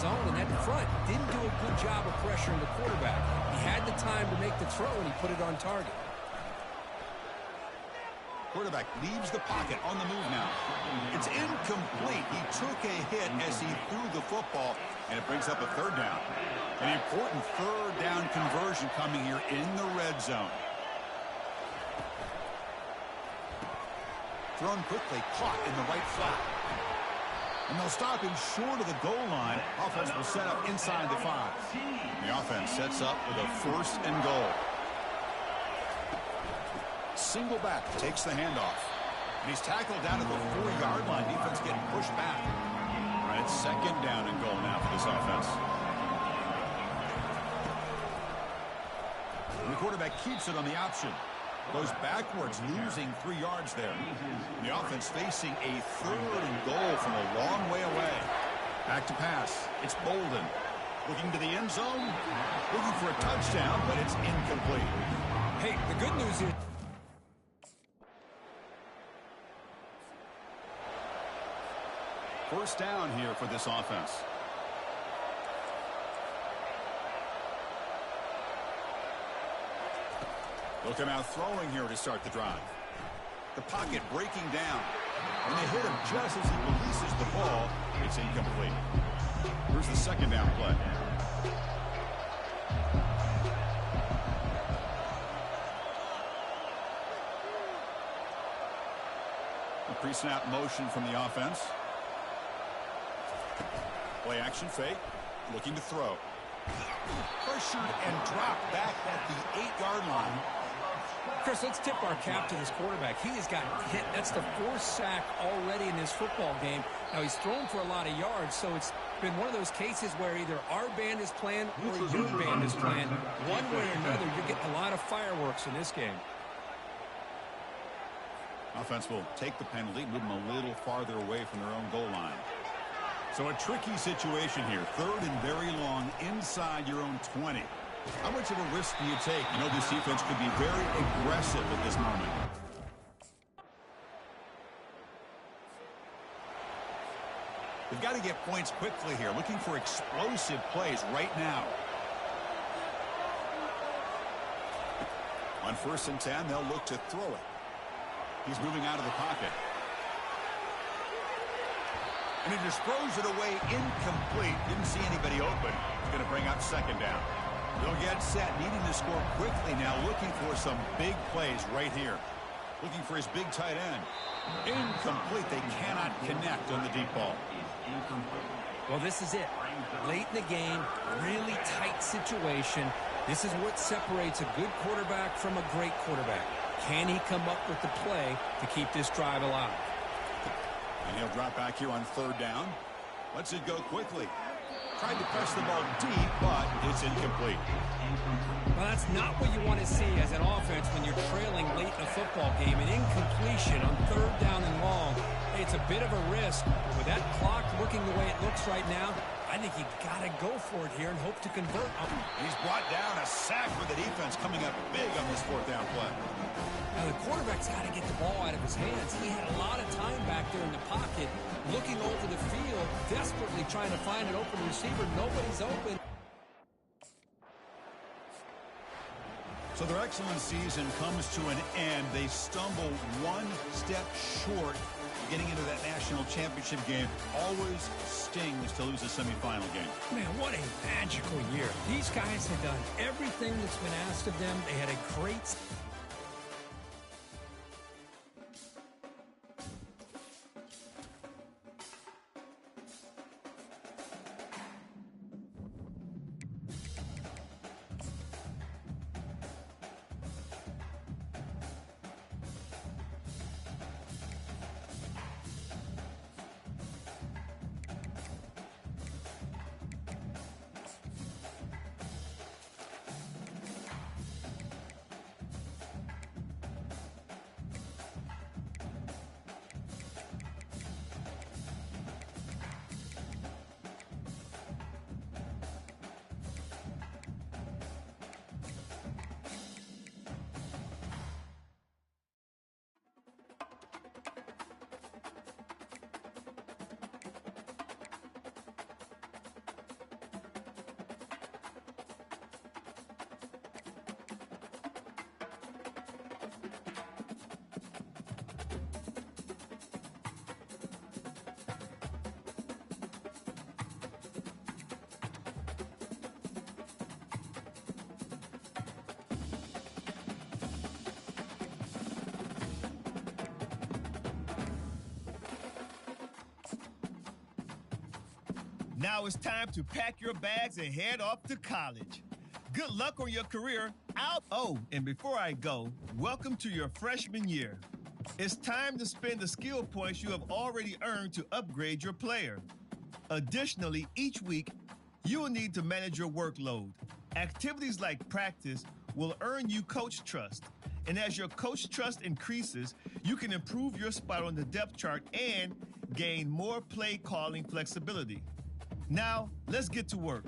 zone, and that front didn't do a good job of pressuring the quarterback. He had the time to make the throw, and he put it on target. Quarterback leaves the pocket on the move now. It's incomplete. He took a hit as he threw the football, and it brings up a third down. An important third down conversion coming here in the red zone. Thrown quickly, caught in the right flat. And they'll stop him short of the goal line. Offense will set up inside the 5. The offense sets up with a 1st and goal. Single back takes the handoff. And he's tackled down at the 4-yard line. Defense getting pushed back. All right, it's 2nd down and goal now for this offense. And the quarterback keeps it on the option. Goes backwards, losing 3 yards there. And the offense facing a 3rd and goal from a long way away. Back to pass. It's Bolden. Looking to the end zone. Looking for a touchdown, but it's incomplete. Hey, the good news is... First down here for this offense. Looking out throwing here to start the drive. The pocket breaking down. And they hit him just as he releases the ball. It's incomplete. Here's the 2nd down play. A pre-snap motion from the offense. Play action fake. Looking to throw. Pressured and dropped back at the 8-yard line. Chris, let's tip our cap to this quarterback. He has gotten hit. That's the 4th sack already in this football game. Now, he's thrown for a lot of yards, so it's been one of those cases where either our band is playing or your band is playing. One way or another, you're getting a lot of fireworks in this game. Offense will take the penalty, move them a little farther away from their own goal line. So a tricky situation here. 3rd and very long inside your own 20. How much of a risk do you take? You know this defense could be very aggressive at this moment. They've got to get points quickly here. Looking for explosive plays right now. On 1st and 10, they'll look to throw it. He's moving out of the pocket. And he just throws it away incomplete. Didn't see anybody open. He's going to bring up 2nd down. They'll get set, needing to score quickly now, looking for some big plays right here. Looking for his big tight end. Incomplete. They cannot connect on the deep ball. Well, this is it. Late in the game, really tight situation. This is what separates a good quarterback from a great quarterback. Can he come up with the play to keep this drive alive? And he'll drop back here on 3rd down. Lets it go quickly. Tried to press the ball deep, but it's incomplete. Well, that's not what you want to see as an offense when you're trailing late in a football game. An incompletion on 3rd down and long. Hey, it's a bit of a risk. With that clock looking the way it looks right now, I think you got to go for it here and hope to convert. He's brought down a sack for the defense coming up big on this 4th down play. Now, the quarterback's got to get the ball out of his hands. He had a lot of time back there in the pocket, looking over the field, desperately trying to find an open receiver. Nobody's open. So their excellent season comes to an end. They stumble one step short of getting into that national championship game. Always stings to lose a semifinal game. Man, what a magical year. These guys have done everything that's been asked of them. They had a great... Now it's time to pack your bags and head off to college. Good luck on your career. Oh, and before I go, welcome to your freshman year. It's time to spend the skill points you have already earned to upgrade your player. Additionally, each week, you will need to manage your workload. Activities like practice will earn you coach trust. And as your coach trust increases, you can improve your spot on the depth chart and gain more play calling flexibility. Now, let's get to work.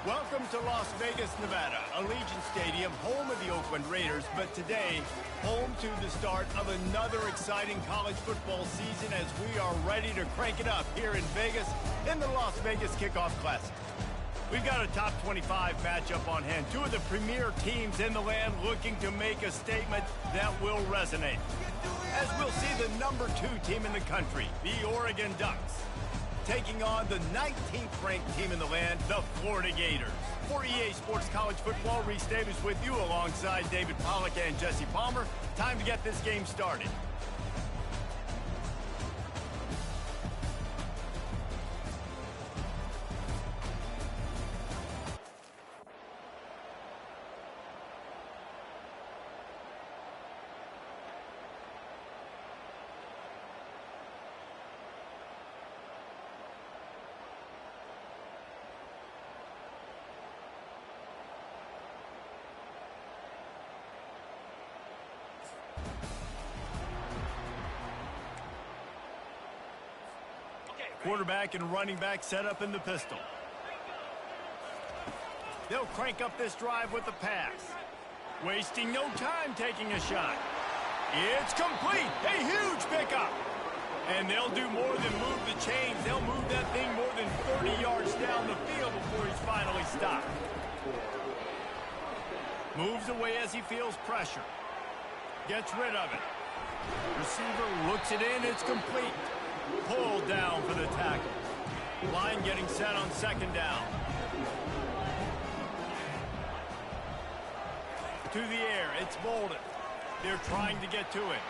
Welcome to Las Vegas, Nevada, Allegiant Stadium, home of the Oakland Raiders, but today, home to the start of another exciting college football season as we are ready to crank it up here in Vegas in the Las Vegas Kickoff Classic. We've got a top 25 matchup on hand. Two of the premier teams in the land looking to make a statement that will resonate. As we'll see the number 2 team in the country, the Oregon Ducks, taking on the 19th ranked team in the land, the Florida Gators. For EA Sports College Football, Reese Davis with you alongside David Pollack and Jesse Palmer. Time to get this game started. Quarterback and running back set up in the pistol. They'll crank up this drive with the pass. Wasting no time taking a shot. It's complete. A huge pickup. And they'll do more than move the chains. They'll move that thing more than 30 yards down the field before he's finally stopped. Moves away as he feels pressure. Gets rid of it. Receiver looks it in. It's complete. Pulled down for the tackle. Line getting set on second down. To the air. It's Bolden. They're trying to get to it.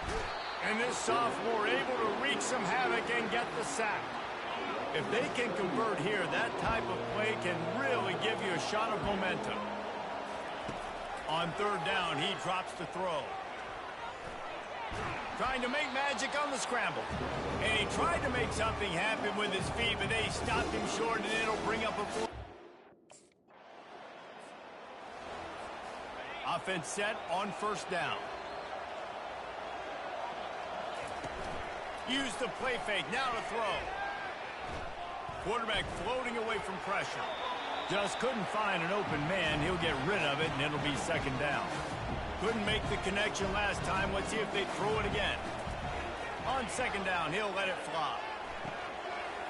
And this sophomore able to wreak some havoc and get the sack. If they can convert here, that type of play can really give you a shot of momentum. On third down, he drops to throw. Trying to make magic on the scramble. And he tried to make something happen with his feet, but they stopped him short, and it'll bring up a fourth. Offense set on first down. Use the play fake, now to throw. Quarterback floating away from pressure. Just couldn't find an open man. He'll get rid of it, and it'll be second down. Couldn't make the connection last time. Let's see if they throw it again. On second down, he'll let it fly.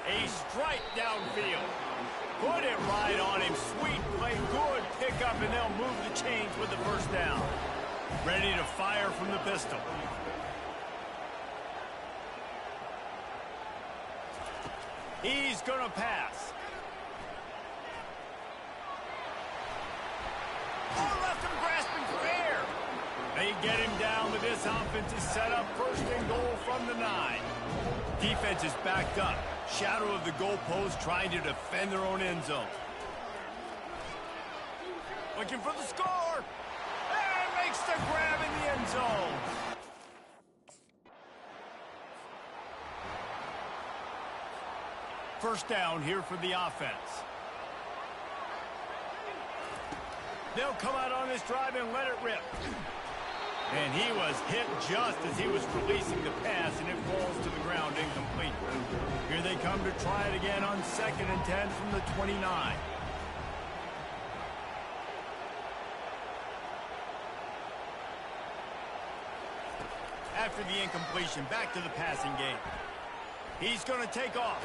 A strike downfield. Put it right on him. Sweet play, good pickup, and they'll move the chains with the first down. Ready to fire from the pistol. He's going to pass. Oh, left him grasping for air. They get him down, but this offense is set up first and goal from the 9. Defense is backed up. Shadow of the goalpost trying to defend their own end zone. Looking for the score. And makes the grab in the end zone. First down here for the offense. They'll come out on this drive and let it rip. And he was hit just as he was releasing the pass, and it falls to the ground incomplete. Here they come to try it again on 2nd and 10 from the 29. After the incompletion, back to the passing game. He's going to take off.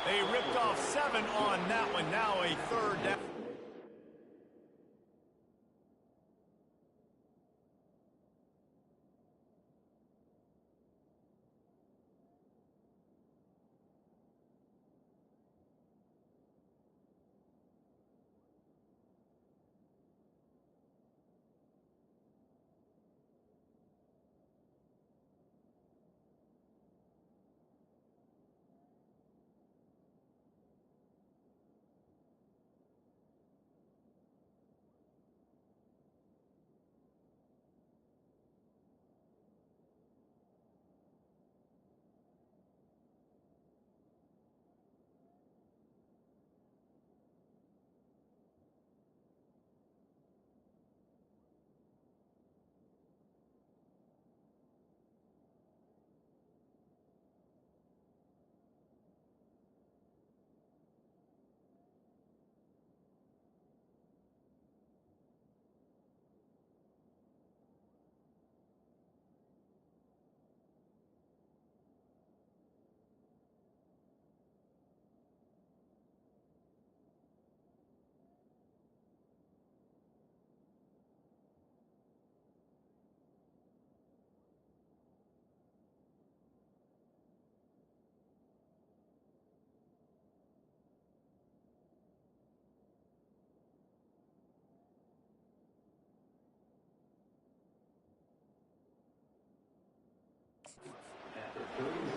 They ripped off 7 on that one. Now a third down.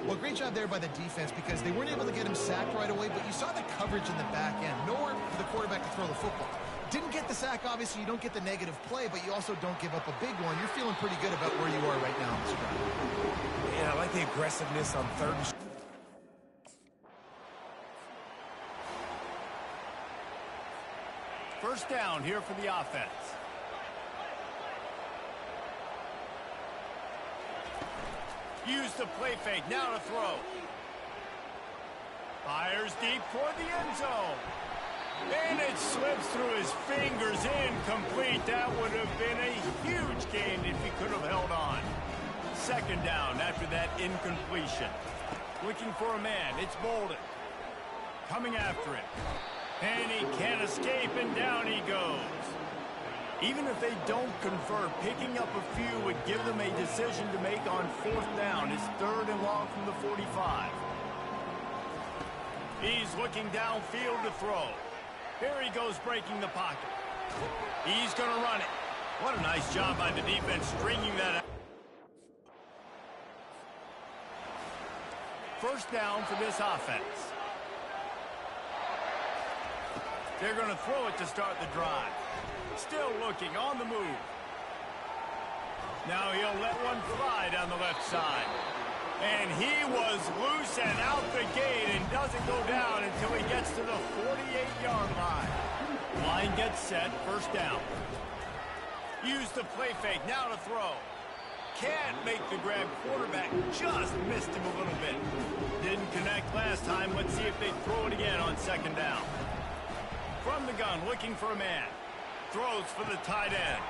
Well, great job there by the defense because they weren't able to get him sacked right away, but you saw the coverage in the back end. Nowhere for the quarterback to throw the football. Didn't get the sack, obviously. You don't get the negative play, but you also don't give up a big one. You're feeling pretty good about where you are right now, Mr. Brown. Yeah, I like the aggressiveness on third and First down here for the offense. Use the play fake, now to throw. Fires deep toward the end zone. And it slips through his fingers, incomplete. That would have been a huge gain if he could have held on. Second down after that incompletion. Looking for a man. It's Bolden. Coming after him. And he can't escape, and down he goes. Even if they don't convert, picking up a few would give them a decision to make on fourth down. It's third and long from the 45. He's looking downfield to throw. Here he goes breaking the pocket. He's going to run it. What a nice job by the defense stringing that out. First down for this offense. They're going to throw it to start the drive. Still looking on the move. Now he'll let one fly down the left side. And he was loose and out the gate and doesn't go down until he gets to the 48-yard line. Line gets set, first down. Use the play fake, now to throw. Can't make the grab, quarterback just missed him a little bit. Didn't connect last time, let's see if they throw it again on second down. From the gun, looking for a man. Throws for the tight end.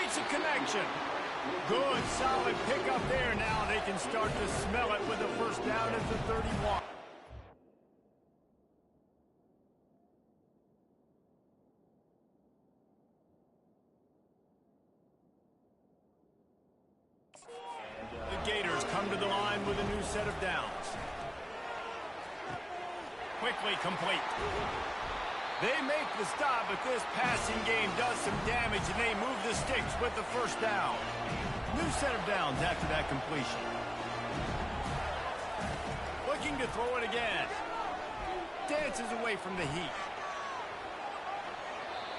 Makes a connection. Good, solid pickup there. Now they can start to smell it with a first down at the 31. The Gators come to the line with a new set of downs. Quickly complete. They make the stop, but this passing game does some damage, and they move the sticks with the first down. New set of downs after that completion. Looking to throw it again. Dances away from the heat.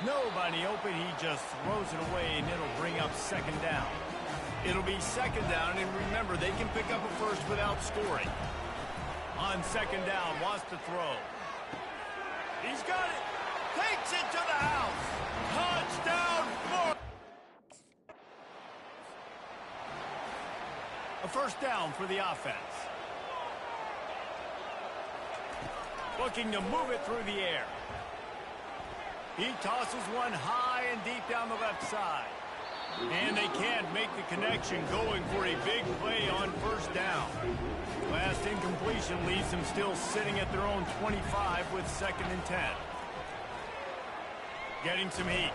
Nobody open, he just throws it away, and it'll bring up second down. It'll be second down, and remember, they can pick up a first without scoring. On second down, wants to throw. He's got it. Takes it to the house. Touchdown, Florida. A first down for the offense. Looking to move it through the air. He tosses one high and deep down the left side. And they can't make the connection, going for a big play on first down. Last incompletion leaves them still sitting at their own 25 with second and 10. Getting some heat.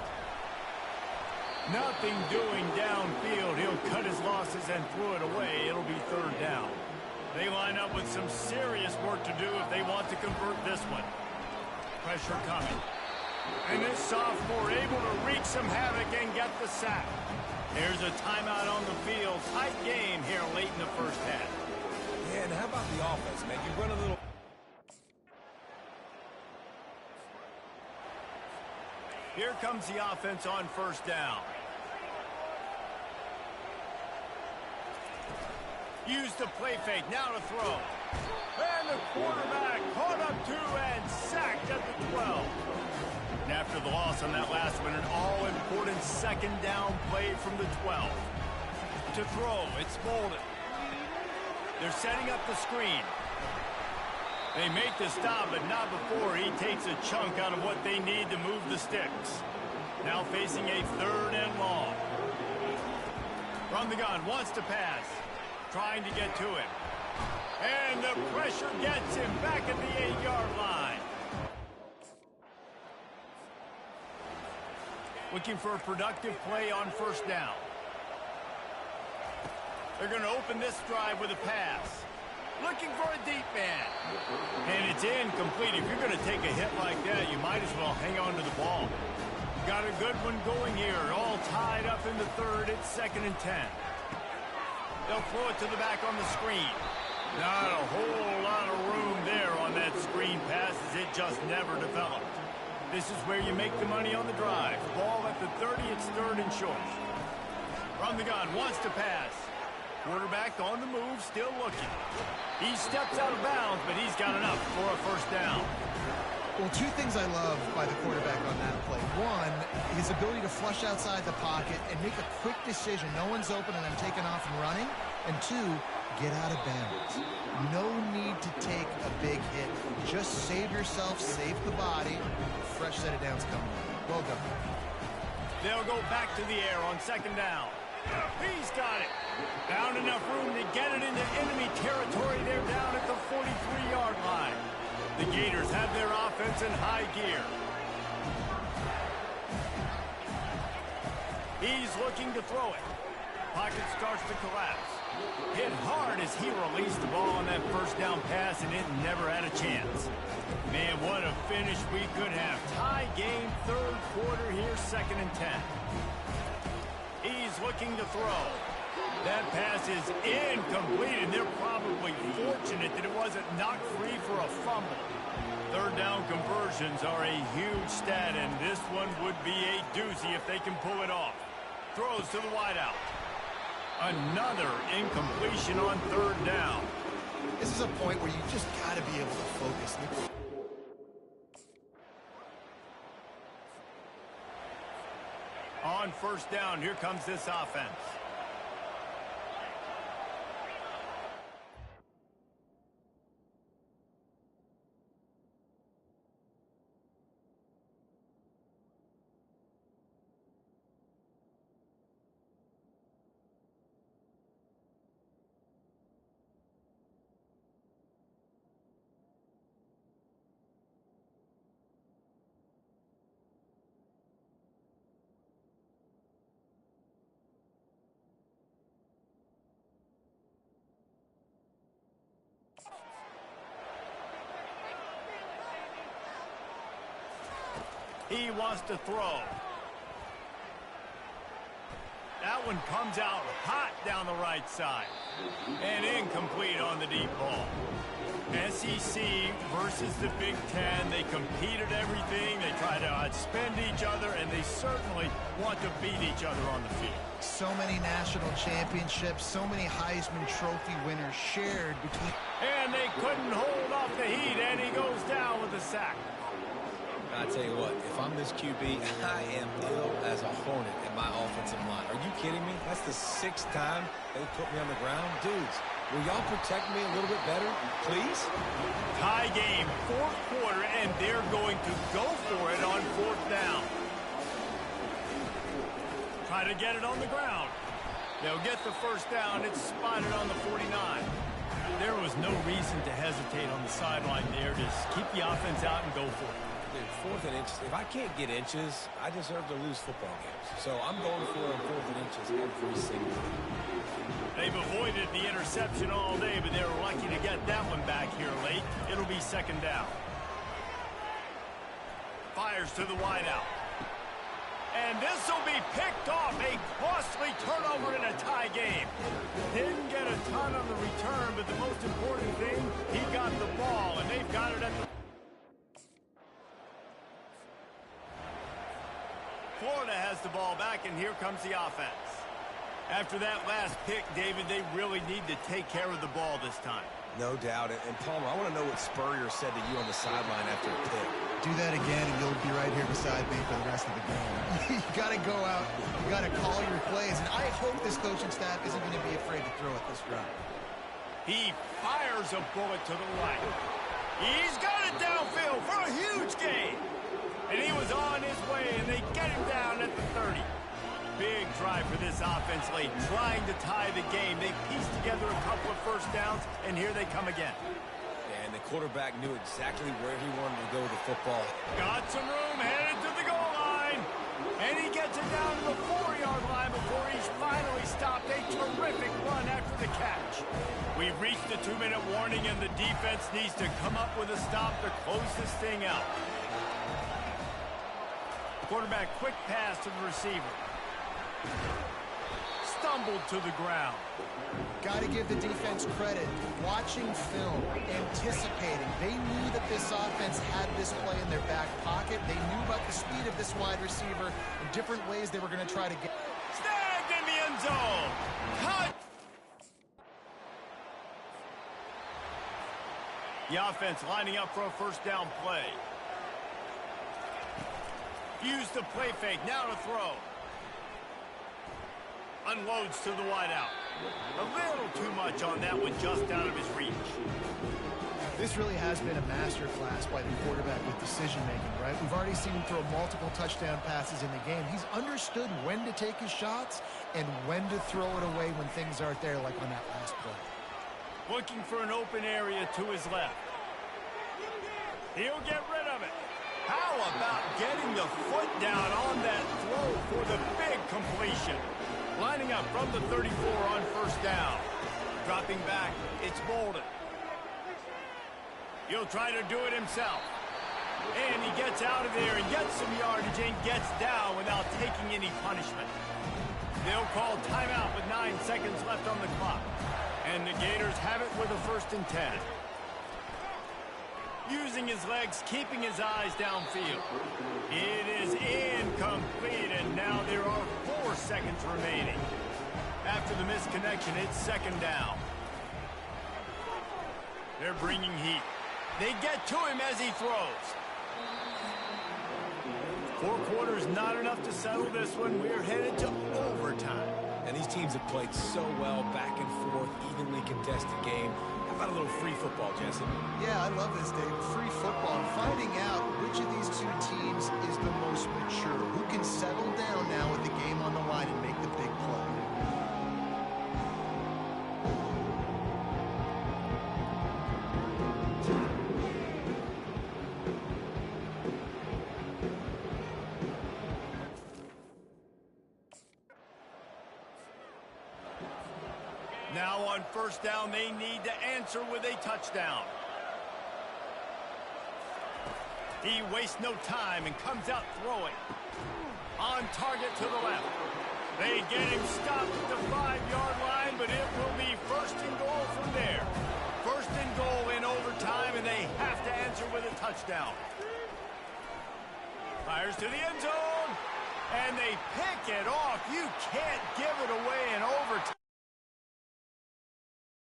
Nothing doing downfield. He'll cut his losses and throw it away. It'll be third down. They line up with some serious work to do if they want to convert this one. Pressure coming. And this sophomore able to wreak some havoc and get the sack. There's a timeout on the field. Tight game here late in the first half. Yeah, and how about the offense, man? You run a little... Here comes the offense on first down. Use the play fake, now to throw. And the quarterback caught up to and sacked at the 12. And after the loss on that last one, an all-important second down play from the 12. To throw, it's Bolden. They're setting up the screen. They make the stop, but not before he takes a chunk out of what they need to move the sticks. Now facing a third and long. From the gun, wants to pass. Trying to get to him. And the pressure gets him back at the 8-yard line. Looking for a productive play on first down. They're going to open this drive with a pass. Looking for a deep man. And it's incomplete. If you're going to take a hit like that, you might as well hang on to the ball. Got a good one going here. All tied up in the third. It's second and 10. They'll throw it to the back on the screen. Not a whole lot of room there on that screen pass, as it just never developed. This is where you make the money on the drive. Ball at the 30, it's third and short. From the gun, wants to pass. Quarterback on the move, still looking. He steps out of bounds, but he's got enough for a first down. Well, two things I love by the quarterback on that play. One, his ability to flush outside the pocket and make a quick decision. No one's open and I'm taking off and running. And two, get out of bounds. No need to take a big hit. Just save yourself, save the body. Fresh set of downs coming. Well done. They'll go back to the air on second down. He's got it. Found enough room to get it into enemy territory. They're down at the 43-yard line. The Gators have their offense in high gear. He's looking to throw it. Pocket starts to collapse. Hit hard as he released the ball on that first down pass, and it never had a chance. Man, what a finish we could have. Tie game, third quarter here, 2nd and 10. He's looking to throw. That pass is incomplete, and they're probably fortunate that it wasn't knocked free for a fumble. Third down conversions are a huge stat, and this one would be a doozy if they can pull it off. Throws to the wideout. Another incompletion on third down. This is a point where you just got to be able to focus. On first down, here comes this offense. He wants to throw. That one comes out hot down the right side. And incomplete on the deep ball. SEC versus the Big Ten. They compete at everything. They try to outspend each other, and they certainly want to beat each other on the field. So many national championships, so many Heisman Trophy winners shared between... And they couldn't hold off the heat, and he goes down with a sack. I tell you what, if I'm this QB, I am ill as a hornet in my offensive line. Are you kidding me? That's the 6th time they put me on the ground. Dudes, will y'all protect me a little bit better, please? Tie game, 4th quarter, and they're going to go for it on 4th down. Try to get it on the ground. They'll get the first down. It's spotted on the 49. There was no reason to hesitate on the sideline there. Just keep the offense out and go for it. Dude, 4th and inches. If I can't get inches, I deserve to lose football games. So I'm going for it on 4th and inches every single time. They've avoided the interception all day, but they're lucky to get that one back here late. It'll be 2nd down. Fires to the wideout. And this will be picked off. A costly turnover in a tie game. Didn't get a ton on the return, but the most important thing, he got the ball, and they've got it at the... Florida has the ball back, and here comes the offense. After that last pick, David, they really need to take care of the ball this time. No doubt. And Palmer, I want to know what Spurrier said to you on the sideline after a pick. Do that again, and you'll be right here beside me for the rest of the game. You got to go out. You got to call your plays. And I hope this coaching staff isn't going to be afraid to throw it this round. He fires a bullet to the right. He's got it downfield for a huge gain. And he was on his way, and they get him down at the 30. Big drive for this offense late, trying to tie the game. They pieced together a couple of first downs, and here they come again. And the quarterback knew exactly where he wanted to go with the football. Got some room, headed to the goal line. And he gets it down to the 4-yard line before he's finally stopped. A terrific run after the catch. We've reached the 2-minute warning, and the defense needs to come up with a stop to close this thing out. Quarterback, quick pass to the receiver. Stumbled to the ground. Got to give the defense credit. Watching film, anticipating. They knew that this offense had this play in their back pocket. They knew about the speed of this wide receiver and different ways they were going to try to get. Snagged in the end zone. Cut. The offense lining up for a first down play. Use the play fake. Now to throw. Unloads to the wideout. A little too much on that one, just out of his reach. This really has been a masterclass by the quarterback with decision-making, right? We've already seen him throw multiple touchdown passes in the game. He's understood when to take his shots and when to throw it away when things aren't there, like on that last play. Looking for an open area to his left. He'll get rid of it. How about getting the foot down on that throw for the big completion? Lining up from the 34 on first down. Dropping back, it's Bolden. He'll try to do it himself. And he gets out of there and gets some yardage and gets down without taking any punishment. They'll call timeout with 9 seconds left on the clock. And the Gators have it with a 1st and 10. Using his legs, keeping his eyes downfield. It is incomplete, and now there are 4 seconds remaining. After the misconnection, it's 2nd down. They're bringing heat. They get to him as he throws. 4 quarters, not enough to settle this one. We're headed to overtime. And these teams have played so well, back and forth, evenly contested game. How about a little free football, Jesse? Yeah, I love this, Dave. Free football. Finding out which of these 2 teams is the most mature. Who can settle down now with the game on the line and make the big play. Now on first down, they need to answer with a touchdown. He wastes no time and comes out throwing. On target to the left. They get him stopped at the 5-yard line, but it will be 1st and goal from there. 1st and goal in overtime, and they have to answer with a touchdown. Fires to the end zone, and they pick it off. You can't give it away in overtime.